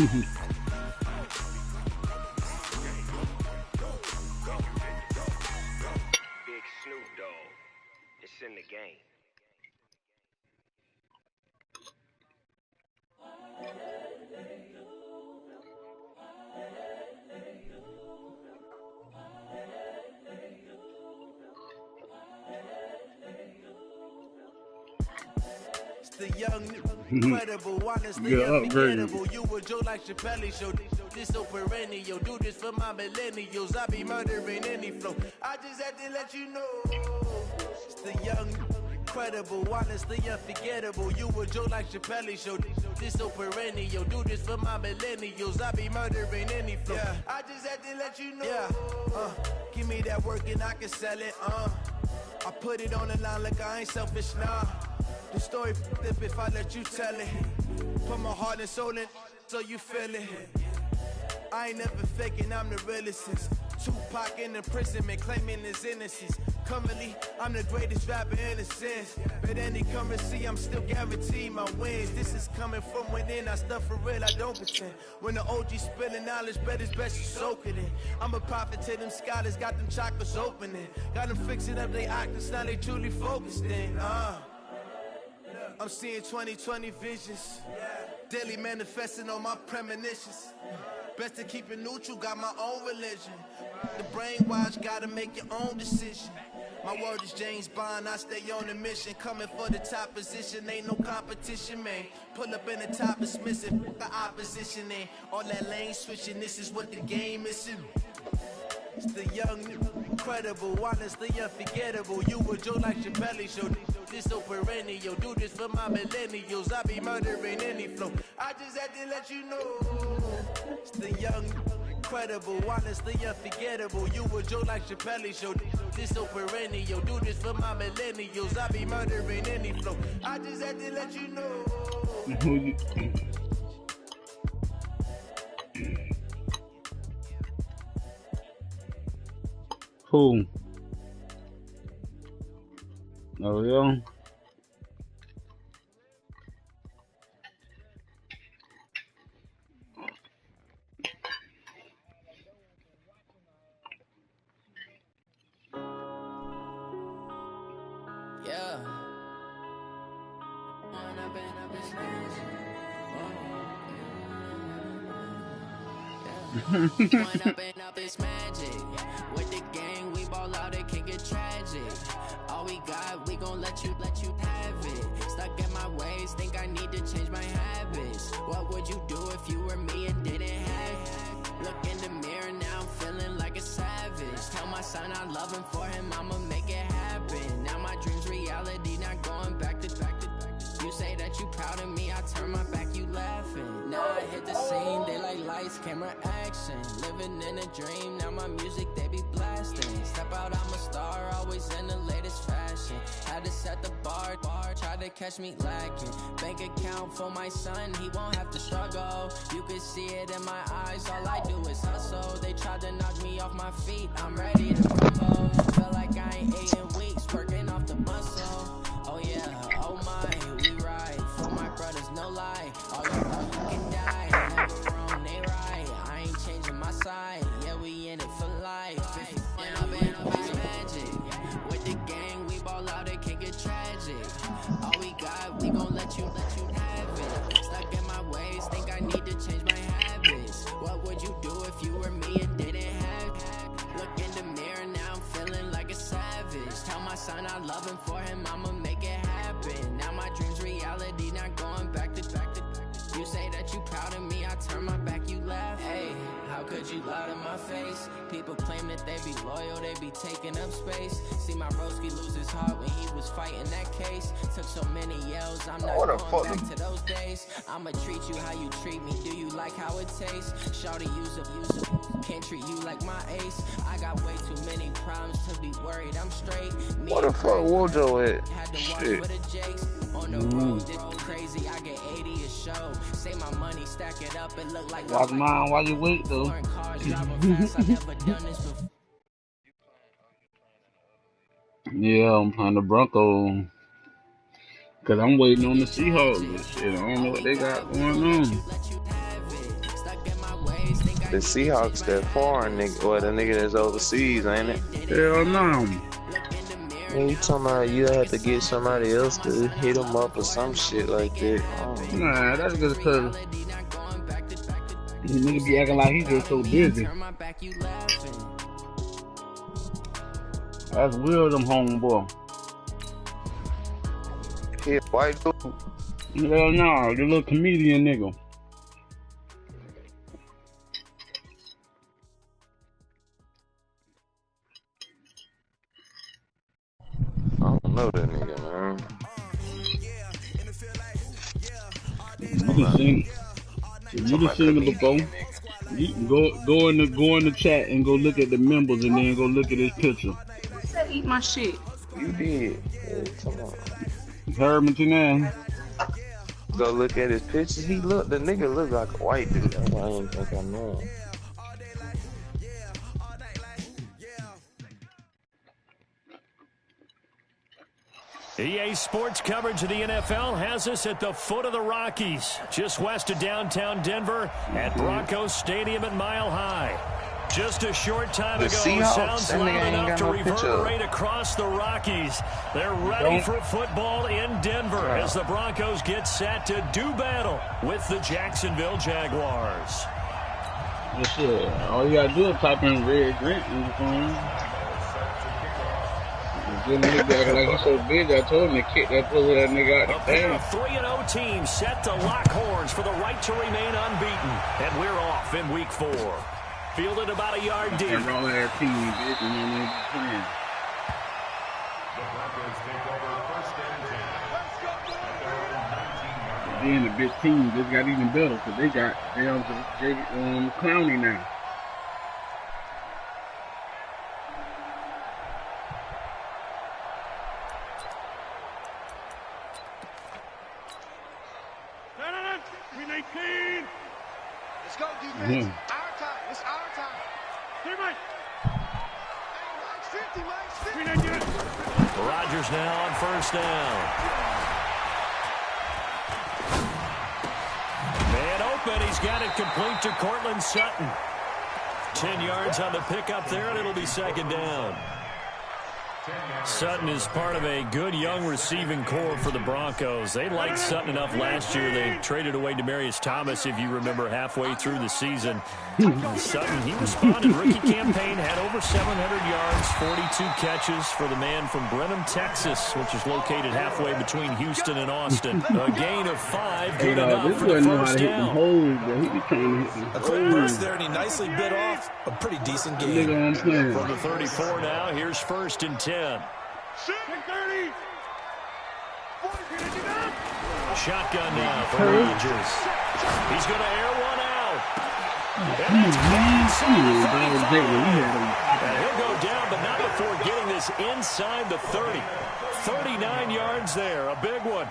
Snoop Dogg. It's in the game. The young, incredible, honestly unforgettable. You a Joe like Chappelle show. This so perennial. Do this for my millennials. I be murdering any flow. I just had to let you know. It's the young, incredible, honestly unforgettable. You a Joe like Chappelle show. This so perennial. Do this for my millennials. I be murdering any flow. Yeah. I just had to let you know. Yeah. Give me that work and I can sell it. I put it on the line like I ain't selfish now. The story flip if I let you tell it. Put my heart and soul in so you feel it. I ain't never faking, I'm the realest since Tupac in imprisonment, claiming his innocence. Currently, I'm the greatest rapper in a sense. But any currency, I'm still guaranteed my wins. This is coming from within, I stuff for real, I don't pretend. When the OG spilling knowledge, bet it's best you soak it in. I'm a prophet to them scholars, got them chakras opening. Got them fixing up they octaves, now they truly focused in. I'm seeing 2020 visions, daily manifesting on my premonitions. Best to keep it neutral, got my own religion. The brainwash, gotta make your own decision. My word is James Bond, I stay on a mission. Coming for the top position, ain't no competition, man. Pull up in the top, it's missing, the opposition ain't. All that lane switching, this is what the game is. It's the young, incredible, honestly unforgettable. You a Joe like Chappelle show. This so perennial. Do this for my millennials. I be murdering any flow. I just had to let you know. It's the young, incredible, honestly unforgettable. You a Joe like Chappelle show. This so perennial. Do this for my millennials. I be murdering any flow. I just had to let you know. Cool. Oh yeah. Yeah. Point up and up is magic. With the gang, we ball out, it can get tragic. All we got, we gon' let you have it. Stuck in my ways, think I need to change my habits. What would you do if you were me and didn't have it? Look in the mirror, now I'm feeling like a savage. Tell my son I love him, for him I'ma make it happen. Now my dream's reality, not going back to. You say that you proud of me, I turn my back, you laughing. Now I hit the scene, they like lights, camera, action. Living in a dream, now my music, they be blasting. Step out, I'm a star, always in the latest fashion. Had to set the bar, try to catch me lacking. Bank account for my son, he won't have to struggle. You can see it in my eyes, all I do is hustle. They tried to knock me off my feet, I'm ready to crumble. Feel like I ain't ate in weeks, working off the muscle. Oh yeah, oh my, we ride for my brothers, no lie. All you can die, never wrong, they right. I ain't changing my side, yeah, we in it for life. If up is magic. With the gang, we ball out, it can get tragic. All we got, we gon' let you have it. Stuck in my ways, think I need to change my habits. What would you do if you were me and didn't have it? Look in the mirror, now I'm feeling like a savage. Tell my son I love him, for him I'ma make it happen. Now my dream's reality, not going back to. You say that you proud of me, I turn my back, you laugh. Hey, how could you lie to my face? People claim that they be loyal, they be taking up space. See my broski lose his heart when he was fighting that case. Took so many yells, I'm not going back to those days. I'ma treat you how you treat me, do you like how it tastes? Shawty use a, can't treat you like my ace. I got way too many problems to be worried, I'm straight. Me What the fuck Wojo at? had to watch for the jakes. On the road, it's crazy, I get 80 a show. Say my money, stack it up, it look like Watch mine while you wait though. Cars, driving fast, I never done this before. Yeah, I'm playing the Broncos. Cause I'm waiting on the Seahawks and shit. I don't know what they got going on. The Seahawks that foreign nigga, or the nigga that's overseas, ain't it? Hell no. Man, you talking about you had to get somebody else to hit him up or some shit like that. Nah, that's just because the nigga be acting like he just so busy. That's weird, them homeboy. Yeah, white dude. Hell no, the little comedian nigga. I don't know that nigga, man. You can seen it before. You can go in the chat and go look at the members and then go look at his picture. I said eat my shit. You did. Hey, come on. Heard me now. Go look at his pictures. The nigga look like a white dude. That's why I didn't think I know him. EA Sports coverage of the NFL has us at the foot of the Rockies, just west of downtown Denver at Broncos Stadium at Mile High. Just a short time ago, sounds loud enough to reverberate across the Rockies. They're ready for football in Denver as the Broncos get set to do battle with the Jacksonville Jaguars. Yes, sir. All you gotta do is type in Red Grant in the phone. This nigga acting like he's so big, I told him to kick that pussy that nigga out the pair of 3-0 teams set to lock horns for the right to remain unbeaten. And we're off in week 4. Fielded about a yard deep. And all that team, bitch, and then they playing. Then the bitch team just got even better because they got Clowney now. Let's go, defense. Our time. It's our time. Hey, Mike. Hey, Mike, 50, Mike, 50. Rodgers now on first down. Man open. He's got it complete to Cortland Sutton. 10 yards on the pickup there, and it'll be second down. Sutton is part of a good young receiving core for the Broncos. They liked Sutton enough last year. They traded away Demaryius Thomas, if you remember, halfway through the season. Sutton, he responded. Rookie campaign, had over 700 yards, 42 catches for the man from Brenham, Texas, which is located halfway between Houston and Austin. A gain of 5, good enough for the first down. A quick burst there, and he nicely bit off a pretty decent game. From the 34 now, here's first and 10. Shotgun now for Rodgers. He's going to air one out. And he'll go down, but not before getting this inside the 30. 39 yards there, a big one.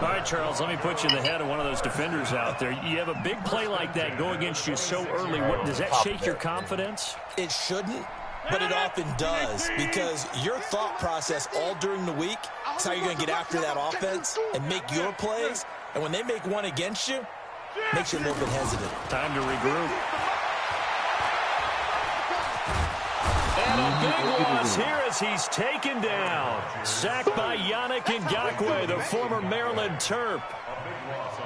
All right, Charles, let me put you in the head of one of those defenders out there. You have a big play like that go against you so early. Does that shake your confidence? It shouldn't. But it often does, because your thought process all during the week is how you're going to get after that offense and make your plays. And when they make one against you, it makes you a little bit hesitant. Time to regroup. And a big loss here as he's taken down. Sacked by Yannick Ngakoue, the former Maryland Terp.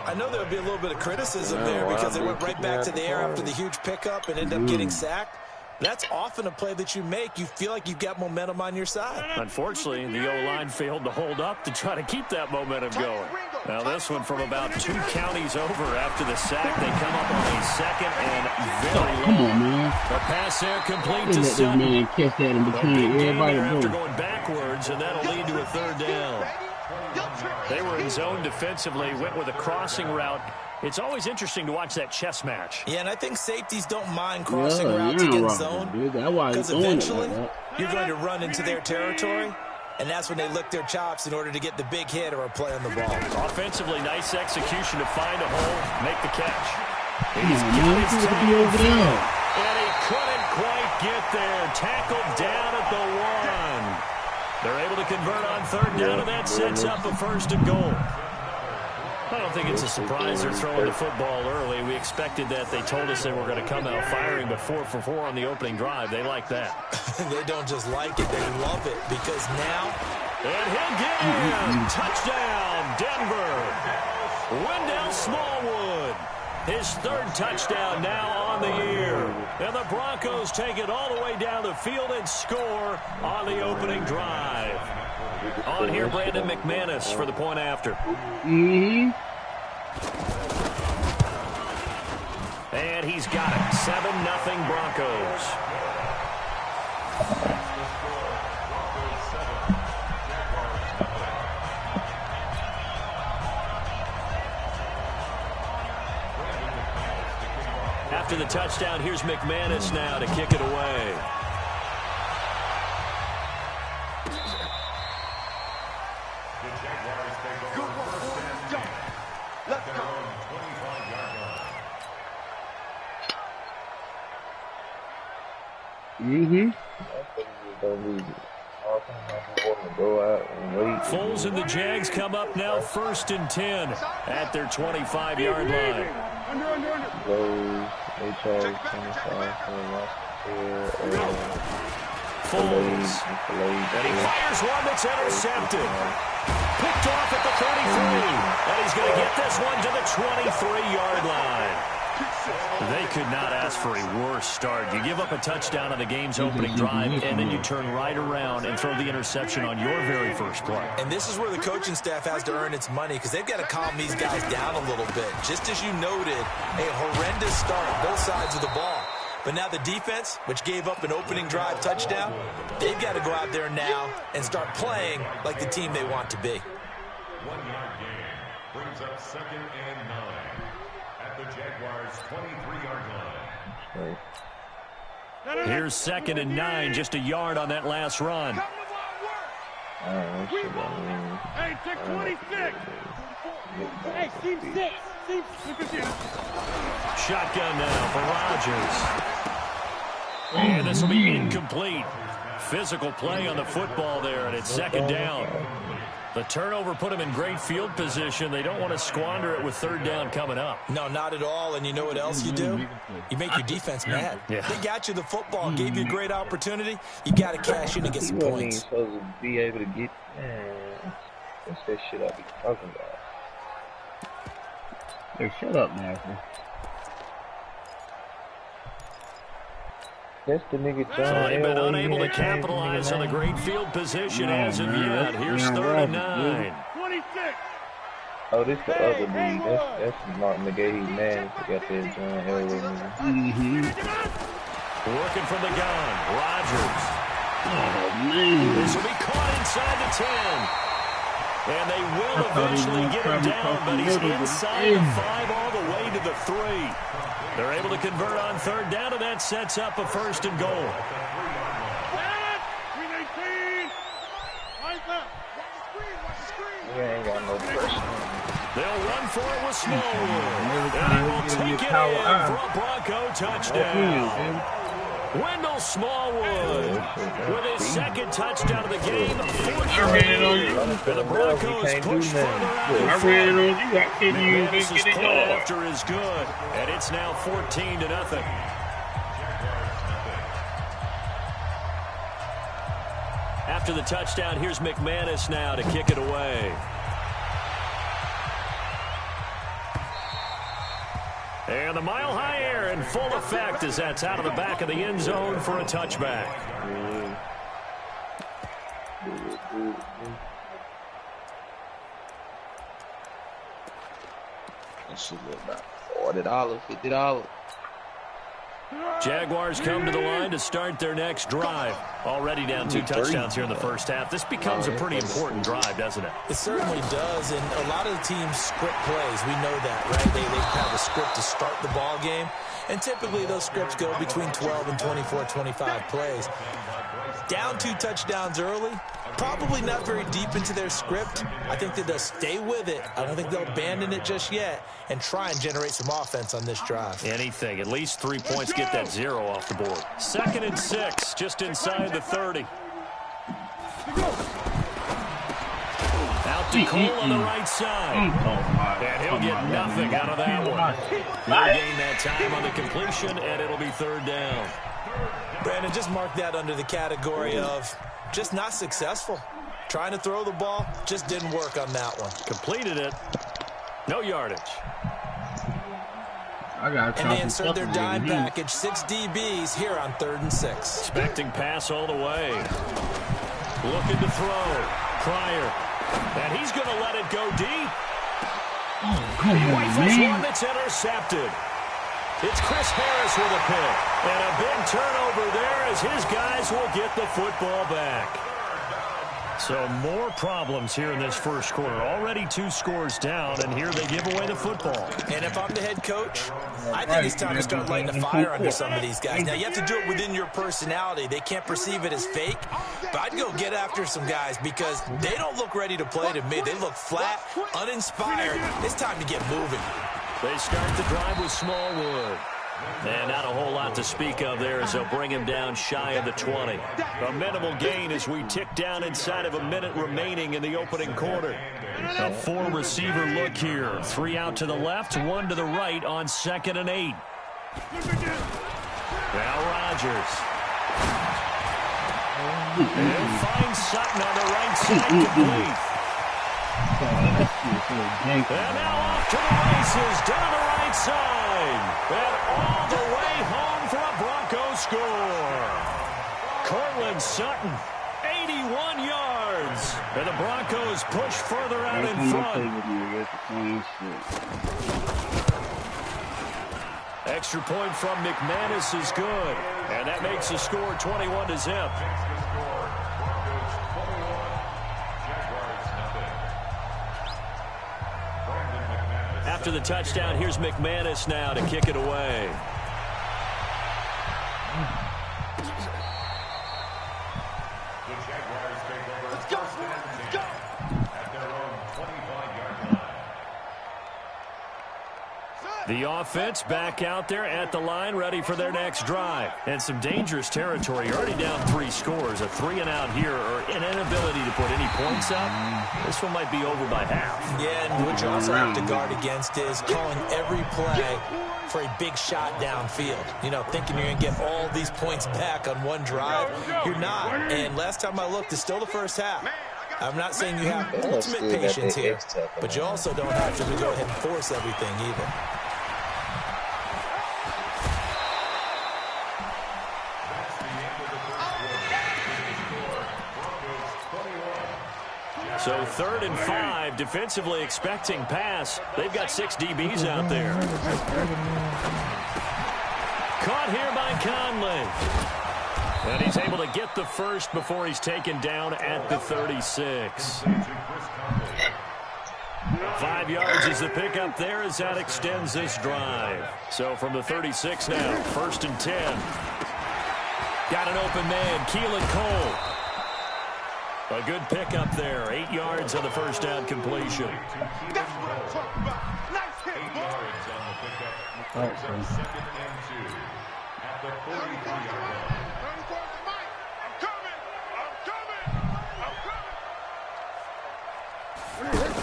I know there would be a little bit of criticism there because they went right back to the air after the huge pickup and ended up getting sacked. That's often a play that you make. You feel like you've got momentum on your side. Unfortunately, the O-line failed to hold up to try to keep that momentum going. Now this one from about 2 counties over after the sack. They come up on a second and very long. Come on, man. The pass there complete to Let this Sutton. man catch that in between everybody. After going backwards, and that'll lead to a third down. They were in zone defensively, went with a crossing route. It's always interesting to watch that chess match. Yeah, and I think safeties don't mind crossing routes against zone because eventually you're going to run into their territory, and that's when they lick their chops in order to get the big hit or a play on the ball. Offensively, nice execution to find a hole, make the catch. He's got his time, and he couldn't quite get there. Tackled down at the 1. They're able to convert on third down, and that sets up a first and goal. I don't think it's a surprise they're throwing the football early. We expected that. They told us they were going to come out firing, but 4 for 4 on the opening drive. They like that. They don't just like it, they love it, because now... And he'll get in. Touchdown, Denver. Wendell Smallwood. His 3rd touchdown now on the year. And the Broncos take it all the way down the field and score on the opening drive. On here, Brandon McManus for the point after. And he's got it. 7-0 Broncos. After the touchdown, here's McManus now to kick it away. Foles and the Jags come up now 1st and 10 at their 25-yard line. Foles. And he fires one that's intercepted. Picked off at the 33. And he's going to get this one to the 23-yard line. They could not ask for a worse start. You give up a touchdown on the game's opening drive, and then you turn right around and throw the interception on your very first play. And this is where the coaching staff has to earn its money, because they've got to calm these guys down a little bit. Just as you noted, a horrendous start, both sides of the ball. But now the defense, which gave up an opening drive touchdown, they've got to go out there now and start playing like the team they want to be. 1-yard gain brings up 2nd and 9 at the Jaguars' 23-yard line. Here's 2nd and 9, just a yard on that last run. Hey, take 26. Hey, team 6. Shotgun now for Rodgers. And this will be incomplete. Physical play on the football there, and it's 2nd down. The turnover put them in great field position. They don't want to squander it with 3rd down coming up. No, not at all. And you know what else you do? You make your defense mad. Yeah. They got you the football, gave you a great opportunity. You got to cash in and get some points. Supposed to be able to get. What's that shit I be talking about? Hey, shut up, Matthew. That's the nigga John. So they've been unable to capitalize on the great field position as of yet. Here's 3rd and 9. 26. Oh, this the other league. That's Martin McGahee, man. Got that John Elway. Working from the gun. Rodgers. Oh, man. This will be caught inside the 10. And they will eventually get him down, but he's inside the 5 all the way to the 3. They're able to convert on 3rd down, and that sets up a 1st and goal. They'll run for it with Smallwood. And he will take it in for a Bronco touchdown. Wendell Smallwood with his 2nd touchdown of the game. And the Broncos push further out. McManus' play after is good. And it's now 14-0. After the touchdown, here's McManus now to kick it away. And the mile-high air in full effect as that's out of the back of the end zone for a touchback. That shit was about $40, $50. Jaguars come to the line to start their next drive. Already down 2 touchdowns here in the first half. This becomes a pretty important drive, doesn't it? It certainly does, and a lot of the teams script plays. We know that, right? They have a script to start the ball game, and typically those scripts go between 12 and 24, 25 plays. Down 2 touchdowns early, probably not very deep into their script. I think that they'll stay with it. I don't think they'll abandon it just yet and try and generate some offense on this drive. Anything. At least 3 points, get that 0 off the board. 2nd and 6, just inside the 30. Out to Cole on the right side. And he'll get nothing out of that one. They'll gain that time on the completion, and it'll be third down. Brandon, just mark that under the category of just not successful. Trying to throw the ball, just didn't work on that one. Completed it. No yardage. And they insert their dime package, 6 DBs here on 3rd and 6. Expecting pass all the way. Looking to throw. Pryor. And he's going to let it go deep. Come He on, rifles man. one that's intercepted. It's Chris Harris with a pick. And a big turnover there as his guys will get the football back. So more problems here in this first quarter. Already 2 scores down, and here they give away the football. And if I'm the head coach, I think it's time to start lighting a fire under some of these guys. Now, you have to do it within your personality. They can't perceive it as fake. But I'd go get after some guys because they don't look ready to play to me. They look flat, uninspired. It's time to get moving. They start the drive with Smallwood. And not a whole lot to speak of there as they'll bring him down shy of the 20. A minimal gain as we tick down inside of a minute remaining in the opening quarter. A 4-receiver look here. 3 out to the left, 1 to the right on 2nd and 8. Now Rodgers. And finds Sutton on the right side complete. And now off to the races, down the right side. And all the way home for a Broncos score. Cortland Sutton, 81 yards. And the Broncos push further out in front. Extra point from McManus is good. And that makes the score 21-0. After the touchdown, here's McManus now to kick it away. Let's go. Let's go. At their own 25-yard line. The offense back out there at the line, ready for their next drive. And some dangerous territory. You're already down 3 scores. A 3-and-out here, or an inability to put any points up. This one might be over by half. Yeah, and what you also have to guard against is calling every play for a big shot downfield. You know, thinking you're going to get all these points back on one drive. You're not. And last time I looked, it's still the first half. I'm not saying you have ultimate patience here, but you also don't have to go ahead and force everything either. So 3rd and 5, defensively expecting pass. They've got 6 DBs out there. Caught here by Conley. And he's able to get the first before he's taken down at the 36. 5 yards is the pickup there as that extends this drive. So from the 36 now, 1st and 10. Got an open man, Keelan Cole. A good pickup there. 8 yards on the first down completion. That's what I'm talking about. Nice hit, 8 boy. yards on the pickup. Brings up 2nd and 2 at the 43-yard line. Run towards the mic. I'm coming. I'm coming. I'm coming.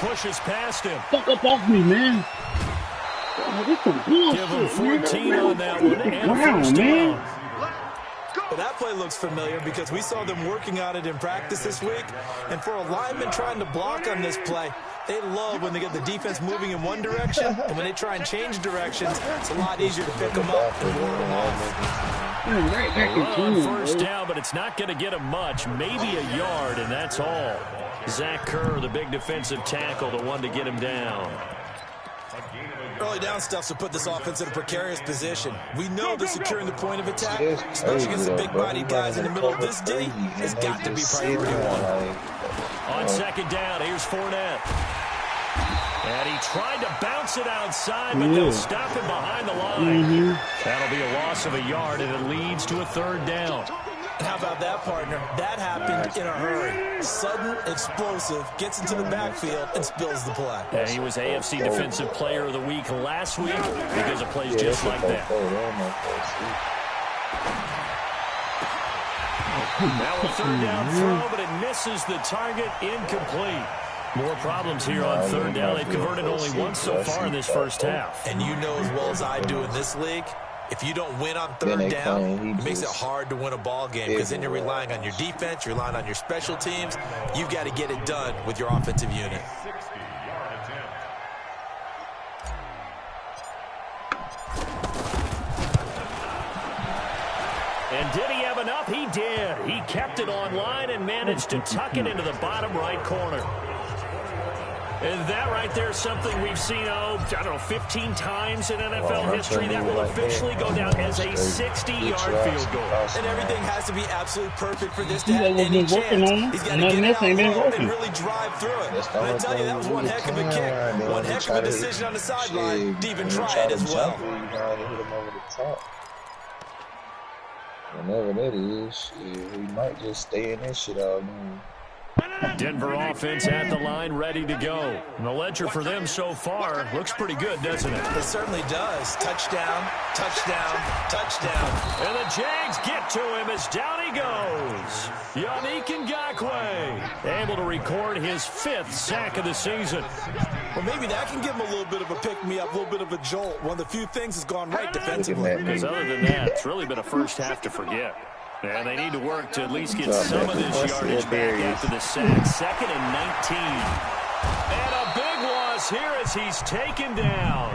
Pushes past him. Fuck up off me, man. Oh, this some bullshit, Give him 14 man. on that one. And Wow, first man. down. Well, that play looks familiar because we saw them working on it in practice this week. And for a lineman trying to block on this play, they love when they get the defense moving in one direction. And when they try and change directions, it's a lot easier to pick them up and ward them off. Right back in On tune, first bro. down, but it's not going to get him much. Maybe a yard, and that's all. Zach Kerr, the big defensive tackle, the one to get him down. Early down stuff to put this offense in a precarious position. We know that securing the point of attack, especially against the big-bodied guys in the middle of this D, has got to be priority 1. On 2nd down, here's Fournette. And he tried to bounce it outside, but they'll stop him behind the line. That'll be a loss of a yard, and it leads to a 3rd down. And how about that, partner? That happened in a hurry. Sudden, explosive, gets into the backfield, and spills the play. And he was AFC Defensive Player of the Week last week because of plays just like that. Now a third down throw, but it misses the target, incomplete. More problems here on third down. They've converted only once so far in this first half. And you know as well as I do in this league, if you don't win on third down, it makes it hard to win a ball game because then you're relying on your defense, you're relying on your special teams. You've got to get it done with your offensive unit. And did he have enough? He did. He kept it online and managed to tuck it into the bottom right corner. And that right there is something we've seen, I don't know, 15 times in NFL history. That will officially go down as a 60-yard field goal. And everything has to be absolutely perfect for this to have any chance. He's got to get it out and really drive through it. And I tell you, that was one heck of a kick. One heck of a decision on the sideline to even try it as well. Whenever that is, we might just stay in this shit all game. Denver offense at the line, ready to go. And the ledger for them so far looks pretty good, doesn't it? It certainly does. Touchdown, touchdown, touchdown. And the Jags get to him as down he goes. Yannick Ngakoue able to record his 5th sack of the season. Well, maybe that can give him a little bit of a pick-me-up, a little bit of a jolt. One of the few things that's gone right defensively. Because other than that, it's really been a first half to forget. And they need to work to at least get some of this yardage back after the sack. 2nd and 19. And a big loss here as he's taken down.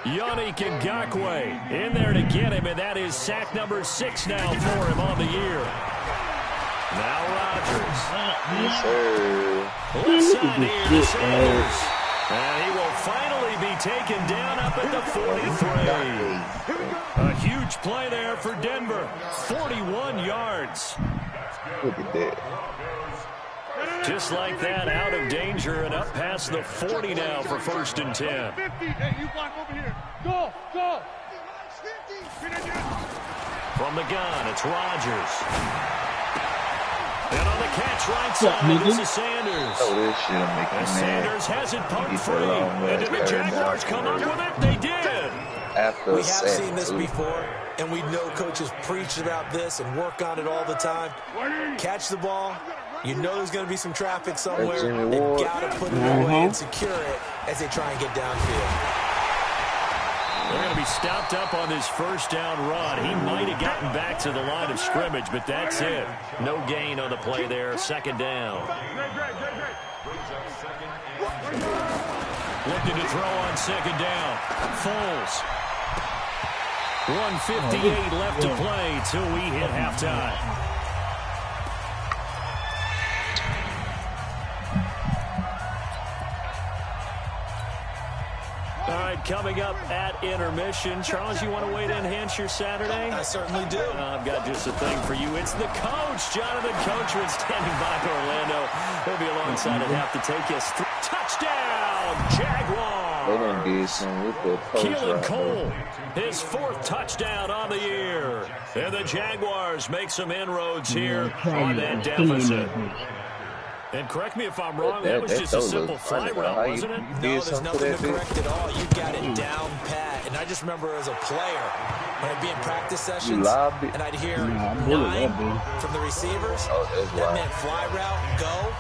Yannick Ngakoue in there to get him, and that is sack number 6 now for him on the year. Now Rodgers. Left side here to Sanders. And he will finally be taken down up at the 43. A huge play there for Denver. 41 yards. Look at that. Just like that, out of danger and up past the 40 now for 1st and 10. Hey, you block over here. Go, go. From the gun, it's Rodgers. And on the catch right side, this is Sanders. Oh, this shit make me Sanders has it pumped free. And did the Jaguars come up with it? They did. We have seen this before, and we know coaches preach about this and work on it all the time. Catch the ball. You know there's going to be some traffic somewhere. They've got to put it away and secure it as they try and get downfield. They're going to be stopped up on this first down run. He might have gotten back to the line of scrimmage, but that's it. No gain on the play there. 2nd down. Looking to throw on 2nd down. Foles. 1:58 left to play till we hit halftime. All right, coming up at intermission. Charles, you want to wait to enhance your Saturday? I certainly do. I've got just a thing for you. It's the coach, Jonathan Coachman, standing by for Orlando. He'll be alongside and have to take us through. Touchdown, Jaguars! They done did some with the post Keelan Cole, his 4th touchdown on the year. And the Jaguars make some inroads here on that deficit. And correct me if I'm wrong, that was just a simple fly route, wasn't it? No, there's nothing to correct at all. You got it down pat. And I just remember as a player, when I'd be in practice sessions, and I'd hear 9 from the receivers. That meant fly route, go,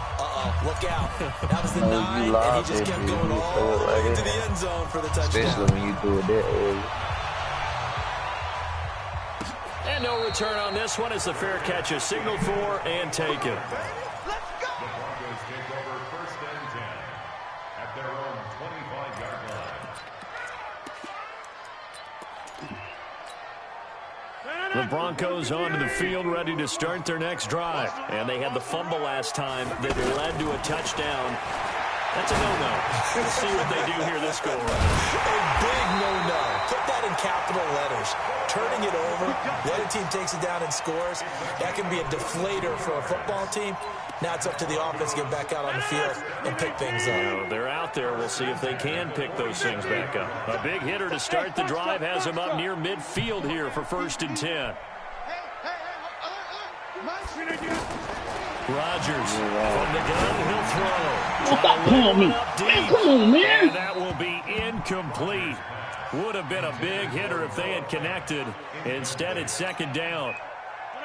look out. That was the 9, and he just kept going all the way into the end zone for the touchdown. Especially when you do it that early. And no return on this one as the fair catch is signaled for and taken. The Broncos onto the field, ready to start their next drive. And they had the fumble last time that led to a touchdown. That's a no-no. We'll see what they do here this go around. A big no-no. Put that in capital letters. Turning it over, the other team takes it down and scores. That can be a deflator for a football team. Now it's up to the offense to get back out on the field and pick things up. They're out there. We'll see if they can pick those things back up. A big hitter to start the drive has them up near midfield here for 1st and 10. Rodgers from the gun, he'll throw. Come on, man. Come on, man. And that will be incomplete. Would have been a big hitter if they had connected. Instead, it's 2nd down.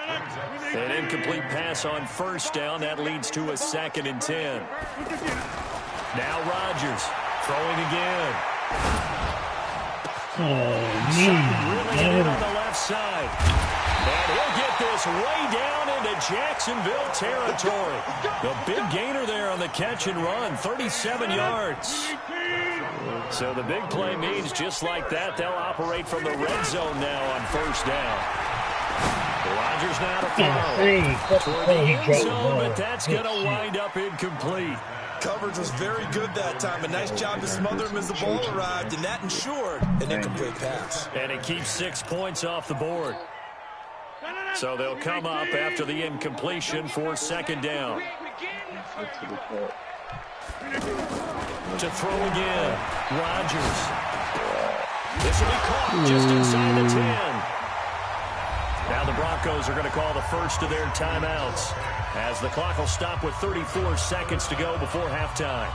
An incomplete pass on first down. That leads to a 2nd and 10. Now Rodgers throwing again. Reeling it in on the left side. And he'll get this way down into Jacksonville territory. The big gainer there on the catch and run, 37 yards. So the big play means just like that, they'll operate from the red zone now on first down. Rodgers now to throw. Toward the end zone, but that's going to wind up incomplete. Coverage was very good that time. A nice job to smother him as the ball arrived, and that ensured an incomplete pass. And it keeps 6 points off the board. So they'll come up after the incompletion for 2nd down. To throw again. Rodgers. This will be caught just inside the 10. Now the Broncos are going to call the first of their timeouts as the clock will stop with 34 seconds to go before halftime.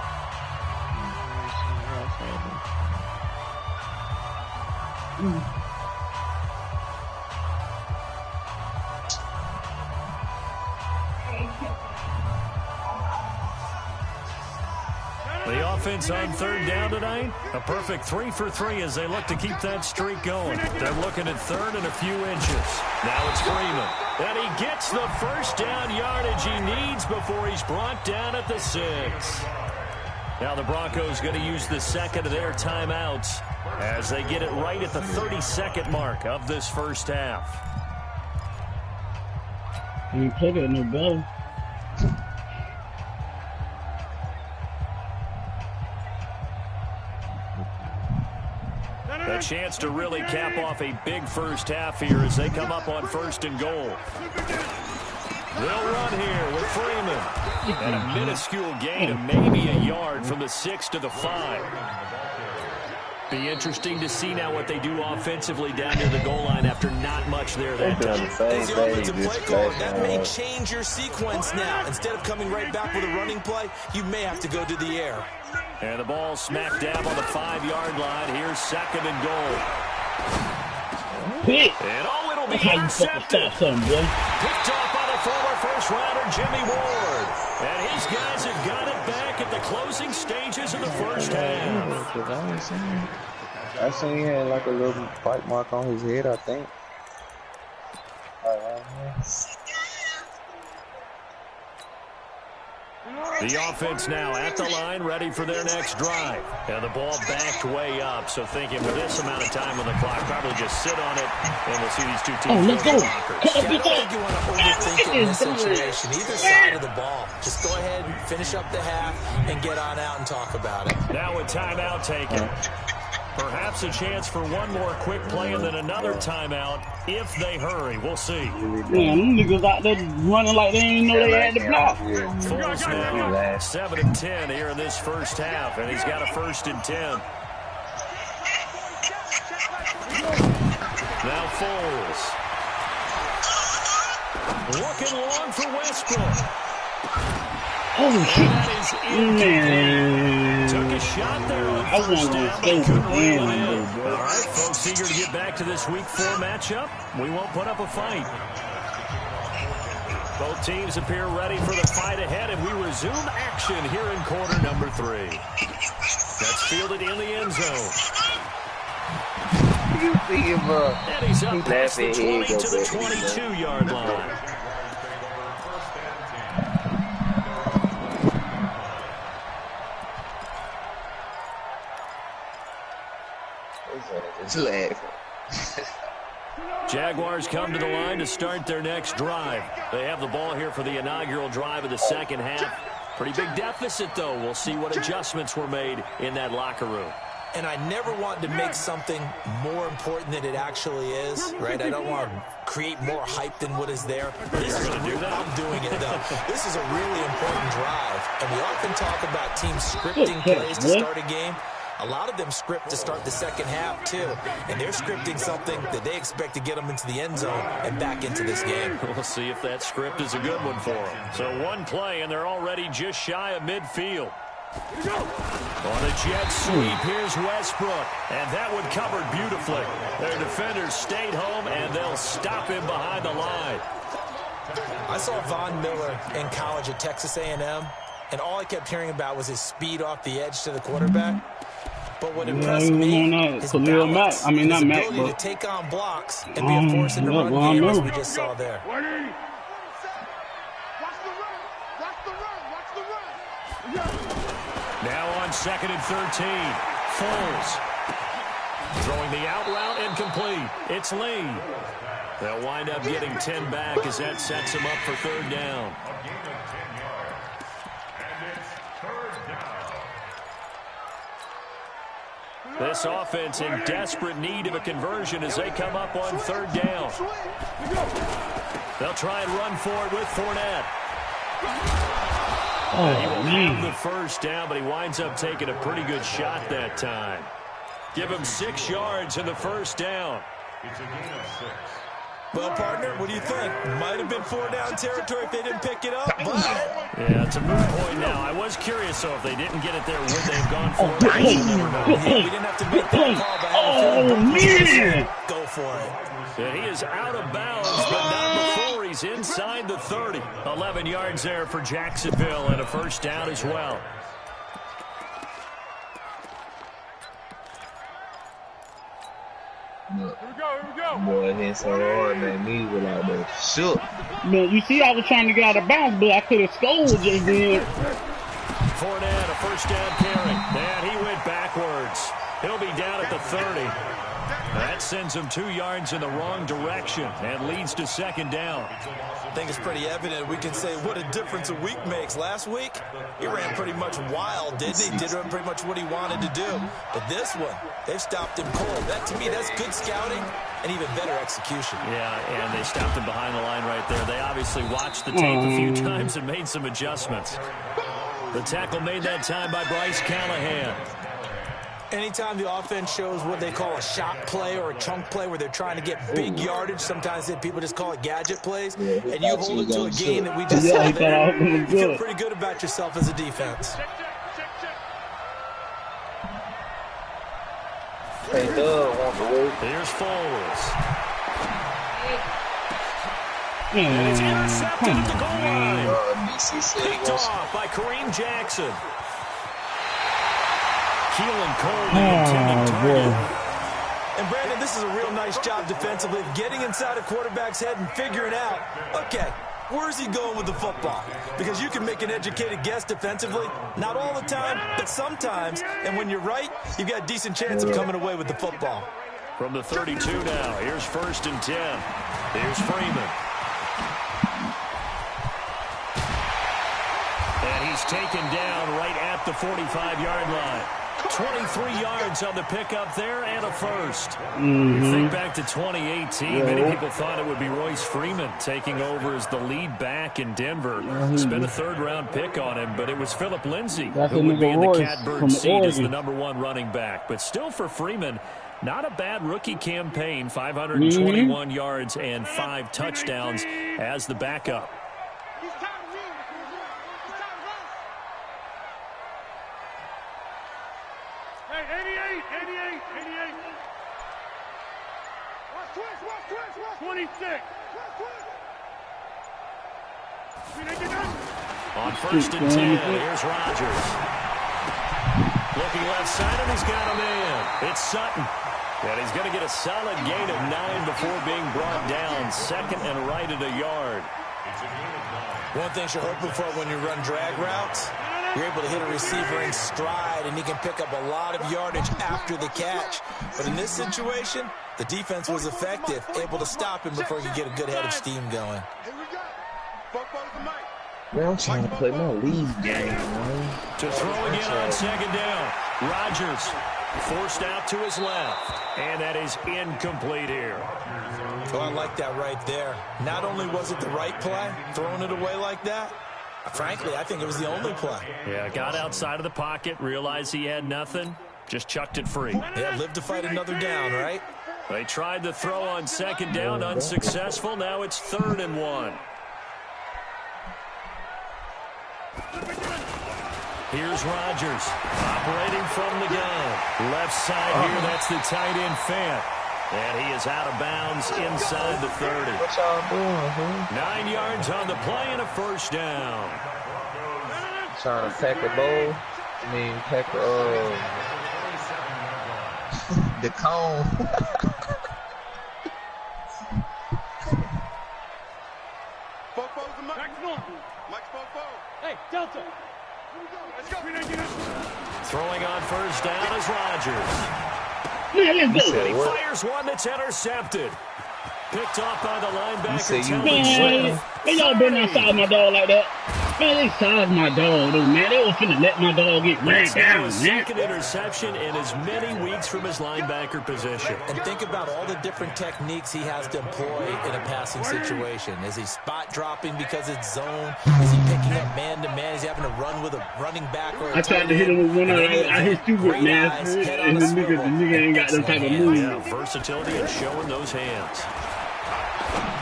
The offense on 3rd down tonight, a perfect 3 for 3 as they look to keep that streak going. They're looking at 3rd and a few inches. Now it's Freeman. And he gets the first down yardage he needs before he's brought down at the 6. Now the Broncos going to use the 2nd of their timeouts as they get it right at the 32nd mark of this first half. You play that no better. A chance to really cap off a big first half here as they come up on 1st and goal. They'll run here with Freeman. And a minuscule gain of maybe a yard from the 6 to the 5. Be interesting to see now what they do offensively down near the goal line after not much there that time. As the offensive play caller, that may change your sequence now. Instead of coming right back with a running play, you may have to go to the air. And the ball smack dab on the 5-yard line. Here's 2nd and goal. And it'll be intercepted. Picked off by the former first-rounder Jimmy Ward. And his guys have got it back at the closing stages of the first half. I seen he had like a little bite mark on his head, I think. The offense now at the line, ready for their next drive. And the ball backed way up, so thinking with this amount of time on the clock, probably just sit on it, and we'll see these two teams. Oh, let's go. I don't think you want to overthink it in this situation. Either side of the ball. Just go ahead and finish up the half and get on out and talk about it. Now a timeout taken. Perhaps a chance for one more quick play and then another timeout if they hurry. We'll see. Man, them niggas out there running like they didn't know they had the block. Foles now 7 and 10 here in this first half, and he's got a 1st and 10. Now Foles. Looking long for Westbrook. Oh, shit. Man. Took a shot there on first down, but couldn't reel it in. All right, folks, eager to get back to this Week 4 matchup. We won't put up a fight. Both teams appear ready for the fight ahead, and we resume action here in quarter number 3. That's fielded in the end zone. You see him, And he's up past the 20 to the 22-yard line. Jaguars come to the line to start their next drive. They have the ball here for the inaugural drive of the second half. Pretty big deficit, though. We'll see what adjustments were made in that locker room. And I never want to make something more important than it actually is, right? I don't want to create more hype than what is there. This is I'm doing it, though. This is a really important drive. And we often talk about teams scripting plays to start a game. A lot of them script to start the second half, too. And they're scripting something that they expect to get them into the end zone and back into this game. We'll see if that script is a good one for them. So one play, and they're already just shy of midfield. On a jet sweep, here's Westbrook. And that one covered beautifully. Their defenders stayed home, and they'll stop him behind the line. I saw Von Miller in college at Texas A&M, and all I kept hearing about was his speed off the edge to the quarterback. But what impressed me, his balance, and his ability to take on blocks and be a force in the run game, as we just saw there. Now on 2nd and 13, Foles. Throwing the out route incomplete. It's Lee. They'll wind up getting 10 back as that sets them up for 3rd down. A gain of 10 yards. And it's 3rd down. This offense in desperate need of a conversion as they come up on 3rd down. They'll try and run for it with Fournette. He will have the 1st down, but he winds up taking a pretty good shot that time. Give him 6 yards in the 1st down. It's a gain of 6. Well, partner, what do you think? Might have been 4-down territory if they didn't pick it up, but... Yeah, it's a moot point now. I was curious, though, if they didn't get it there, would they have gone for it? We didn't have to make that call, but man! Go for it. Yeah, he is out of bounds, but not before he's inside the 30. 11 yards there for Jacksonville and a 1st down as well. Here we go. Boy, hit so hard, man. Me was like that. Shook. Man, you see, I was trying to get out of bounds, but I could have scored just then. Fournette, a 1st down carry. And he went backwards. He'll be down at the 30. That sends him 2 yards in the wrong direction and leads to 2nd down. I think it's pretty evident. We can say what a difference a week makes. Last week, he ran pretty much wild, didn't he? Did pretty much what he wanted to do. But this one, they've stopped him cold. That, to me, that's good scouting and even better execution. Yeah, and they stopped him behind the line right there. They obviously watched the tape a few times and made some adjustments. The tackle made that time by Bryce Callahan. Anytime the offense shows what they call a shot play or a chunk play where they're trying to get big yardage, sometimes people just call it gadget plays, and you hold it to a game that we just saw there, you feel pretty good about yourself as a defense. Here's Foles. And it's intercepted at the goal line. Picked off by Kareem Jackson. Keelan Cole, the intended target. And Brandon, this is a real nice job defensively, getting inside a quarterback's head and figuring out, okay, where's he going with the football? Because you can make an educated guess defensively, not all the time, but sometimes. And when you're right, you've got a decent chance of coming away with the football. From the 32 now, here's 1st and 10. Here's Freeman. And he's taken down right at the 45-yard line. 23 yards on the pickup there and a 1st. You think back to 2018, many people thought it would be Royce Freeman taking over as the lead back in Denver. Spent a 3rd-round pick on him, but it was Philip Lindsay who would be in the catbird seat as the #1 running back. But still for Freeman, not a bad rookie campaign, 521 yards and 5 touchdowns as the backup. Hey, 88. 26. On 1st and 10, here's Rodgers. Looking left side, and he's got a man. It's Sutton. And he's going to get a solid gain of 9 before being brought down. 2nd and right at a yard. One thing you're hoping for when you run drag routes, you're able to hit a receiver in stride, and he can pick up a lot of yardage after the catch. But in this situation, the defense was effective, able to stop him before he could get a good head of steam going. Man, I'm trying to play my lead game, man. To throw again on 2nd down. Rodgers forced out to his left. And that is incomplete here. Oh, I like that right there. Not only was it the right play, throwing it away like that, frankly, I think it was the only play. Yeah, got outside of the pocket, realized he had nothing, just chucked it free. Yeah, live to fight another down, right? They tried to throw on 2nd down, unsuccessful. Now it's 3rd and 1. Here's Rodgers, operating from the gun. Left side here, that's the tight end Fant. And he is out of bounds inside the 30. What y'all doing, huh? 9 yards on the play and a first down. Trying to pack a bowl. I mean, pack the cone. Hey, Delta. Let's go. Throwing on first down is Rodgers. Man, let's go. And he fires one that's intercepted. Picked off by the linebacker. Man, they y'all been outside my dog like that. Man, they sized my dog, though, man. They was finna let my dog get ran down, man. Second interception in as many weeks from his linebacker position. And think about all the different techniques he has to employ in a passing situation. Is he spot dropping because it's zone? Is he picking up man-to-man? Is he having to run with a running back? Or I tried to hit him with one eye. I hit you with, man. And the nigga ain't got them type of moves. Yeah, versatility and showing those hands.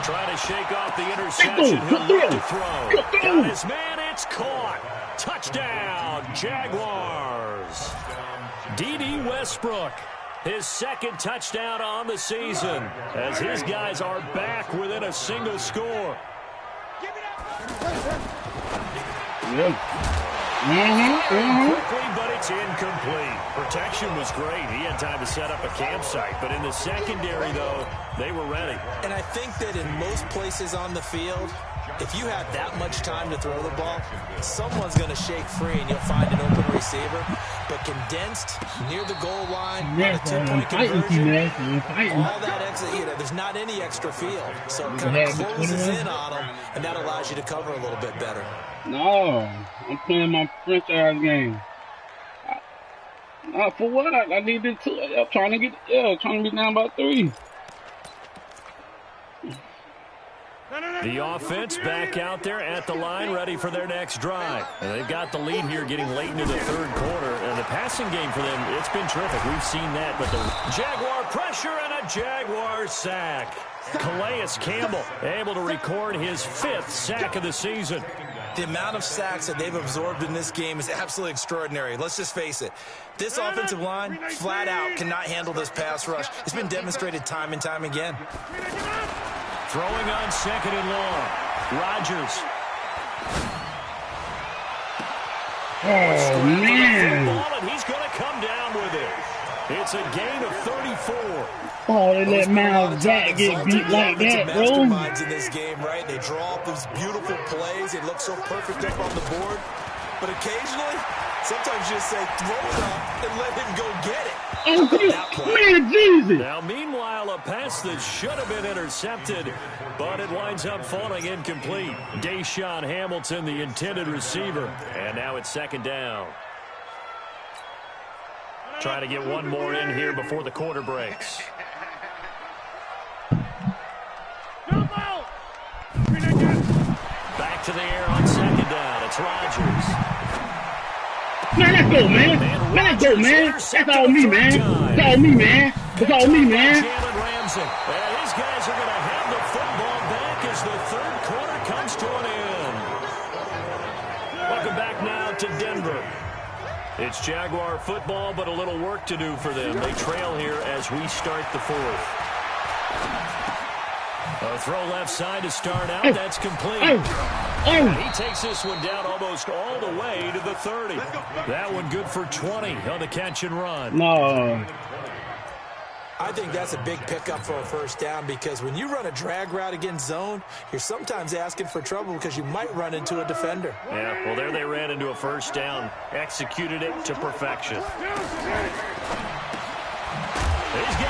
Trying to shake off the interception. He'll look to throw. Got his man, it's caught. Touchdown, Jaguars. D.D. Westbrook, his second touchdown on the season, as his guys are back within a single score. Yeah. Quickly, but it's incomplete. Protection was great. He had time to set up a campsite, but in the secondary, though, they were ready. And I think that in most places on the field, if you have that much time to throw the ball, someone's going to shake free and you'll find an open receiver. But condensed near the goal line, on a two-point conversion, all that extra, there's not any extra field. So it kind of closes in on them, and that allows you to cover a little bit better. No, I'm playing my franchise game. For what? I needed two. I'm trying to be down by 3. The offense back out there at the line, ready for their next drive. And they've got the lead here getting late into the third quarter. And the passing game for them, it's been terrific. We've seen that. But the Jaguar pressure and a Jaguar sack. Calais Campbell able to record his 5th sack of the season. The amount of sacks that they've absorbed in this game is absolutely extraordinary. Let's just face it. This offensive line, flat out, cannot handle this pass rush. It's been demonstrated time and time again. Throwing on second and long. Rodgers. Oh, man. And he's going to come down with it. It's a gain of 34. Oh, they let Miles Jack get beat like that, bro. Masterminds in this game, right? They draw up these beautiful plays. It looks so perfect up on the board. But occasionally, sometimes you just say, throw it up and let him go get it. Oh, man, Jesus. Now, meanwhile, a pass that should have been intercepted, but it winds up falling incomplete. Deshaun Hamilton, the intended receiver. And now it's second down. Trying to get one more in here before the quarter breaks. Back to the air on second down. It's Rodgers. Man, let's go, man. Man, let's go, man. That's all me, man. That's all me, man. That's all me, man. Jalen Ramsey. And these guys are going to have the football back as the third quarter comes to an end. Welcome back now to Denver. It's Jaguar football, but a little work to do for them. They trail here as we start the 4th. A throw left side to start out. That's complete. He takes this one down almost all the way to the 30. That one good for 20 on the catch and run. No. I think that's a big pickup for a first down because when you run a drag route against zone, you're sometimes asking for trouble because you might run into a defender. Yeah, well, there they ran into a first down. Executed it to perfection.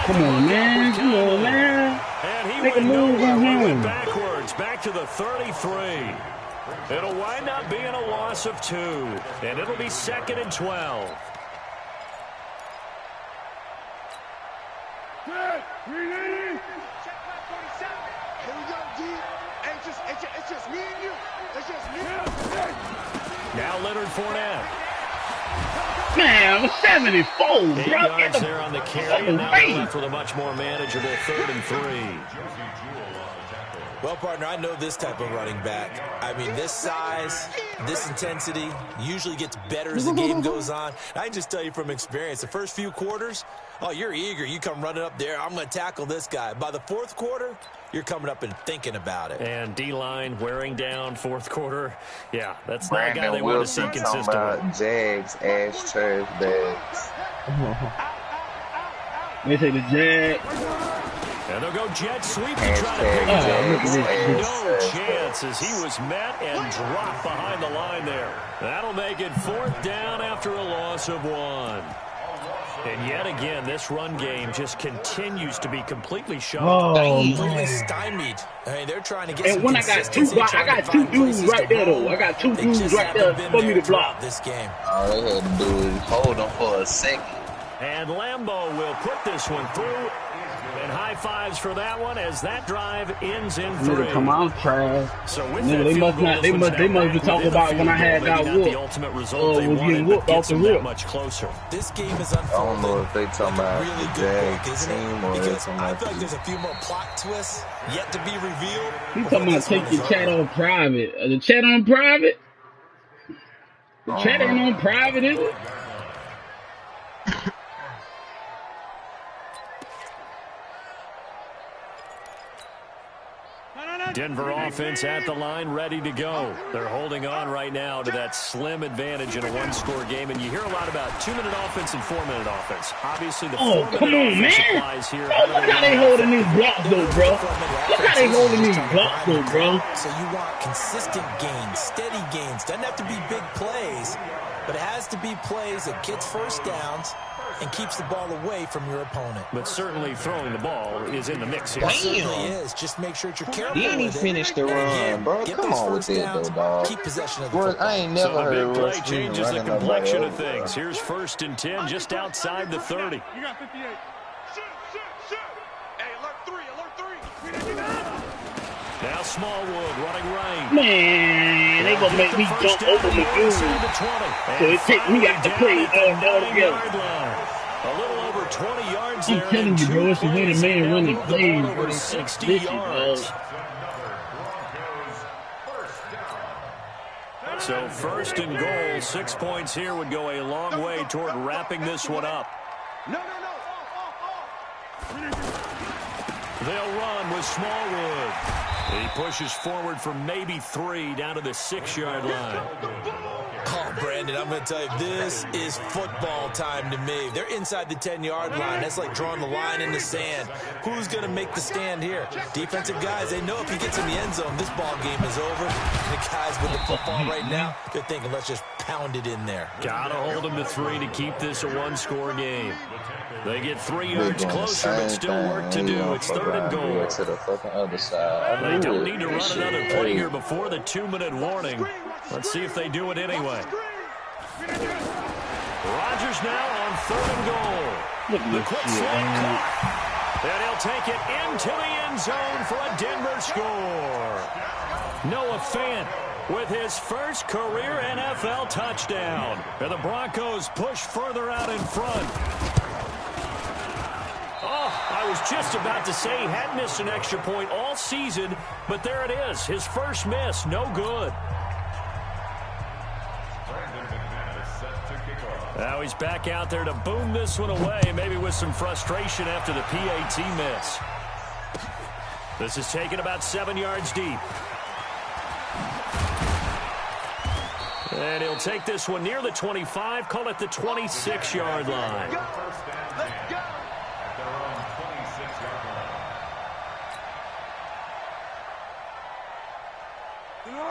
Come on, man. Come on, man. And he Make a move on him. Backwards, back to the 33. It'll wind up being a loss of 2, and it'll be 2nd and 12. It's just me and you. It's just me. Now Leonard Fournette. Man, 74, 8 bro. yards there on the carry, and now they're left with a much more manageable 3rd and 3. Well, partner, I know this type of running back. I mean, this size, this intensity usually gets better as the game goes on. I can just tell you from experience, the first few quarters, Oh, you're eager. You come running up there. I'm going to tackle this guy. By the fourth quarter, you're coming up and thinking about it. And D-line wearing down fourth quarter. Yeah, that's not a Brandon guy they want to see Wilson talking consistently. about Jags ass trash bags. They say the Jag. And they'll go jet sweep to try to pick it up. No chance as he was met and dropped behind the line there. That'll make it fourth down after a loss of 1. And yet again, this run game just continues to be completely shot. Oh, Completely stymied. I mean, they're trying to get and some when I got two, consistency, I got two dudes right there though. I got two dudes right there for me to block. This game. All they had to do is hold them for a second. And Lambeau will put this one through. And high fives for that one as that drive ends in 3. Nigga, come on, trash. So with Nigga, they must not. They must be talking about when I had got whooped. The ultimate result they was getting wanted, whooped off the rip. much closer. This game is I don't know if they talking about really the good Jag book, isn't team it? or they Because talking I about feel like there's a few more plot twists yet to be revealed. He talking about take your chat on private. The chat on private? The chat ain't on private, is it? Denver offense at the line, ready to go. They're holding on right now to that slim advantage in a one-score game, and you hear a lot about 2-minute offense and 4-minute offense. Obviously, the 4-minute offense applies here. Oh, look how they holding these blocks, though, bro. Look how they holding these blocks, though, bro. So you want consistent gains, steady gains. Doesn't have to be big plays, but it has to be plays that gets first downs and keeps the ball away from your opponent. But certainly throwing the ball is in the mix here. It certainly is. Just make sure that you're careful He ain't with it. finished the run, bro. Come on with it, though, dog. Keep possession of the Bro, football. I ain't never So a heard big of play Russ changes the running nobody complexion of over, things. bro. Here's 1st and 10 just outside the 30. You got 58. Shoot, shoot, shoot. Hey, alert 3, alert 3. Now Smallwood running right. Man, they gonna make me jump over the dude. So it take me out to play all together. A little over 20 yards I'm there. telling you, bro, it's the way the man run the plays, bro. Over 60 yards. So 1st and goal, 6 points here would go a long way toward wrapping this one up. No. They'll run with Smallwood. He pushes forward for maybe 3 down to the 6-yard line. Oh, Brandon, I'm going to tell you, this is football time to me. They're inside the 10-yard line. That's like drawing the line in the sand. Who's going to make the stand here? Defensive guys, they know if he gets in the end zone, this ball game is over. And the guys with the football right now, they're thinking, let's just pound it in there. Got to hold them to 3 to keep this a one-score game. They get 3 yards closer, but still work to do. It's 3rd and goal. To the fucking other side. They don't need to run another play here before the 2-minute warning. Let's see if they do it anyway. Rodgers now on 3rd and goal. The quick slant caught. And he'll take it into the end zone for a Denver score. Noah Fant with his first career NFL touchdown. And the Broncos push further out in front. I was just about to say he had missed an extra point all season, but there it is. His first miss, no good. Now he's back out there to boom this one away, maybe with some frustration after the PAT miss. This is taken about 7 yards deep. And he'll take this one near the 25, call it the 26-yard line. Let's go.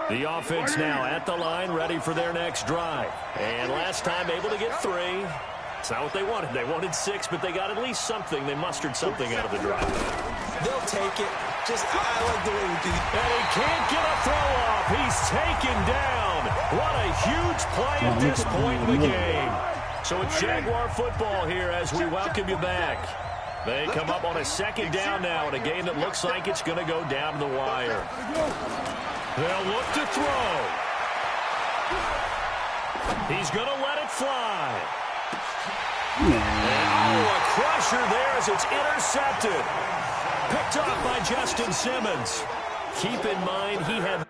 The offense now at the line, ready for their next drive. And last time able to get 3. It's not what they wanted. They wanted 6, but they got at least something. They mustered something out of the drive. They'll take it. I like the way we do. And he can't get a throw off. He's taken down. What a huge play at this point in the game. So it's Jaguar football here as we welcome you back. They come up on a 2nd down now in a game that looks like it's going to go down to the wire. They'll look to throw. He's going to let it fly. And a crusher there as it's intercepted. Picked off by Justin Simmons. Keep in mind he had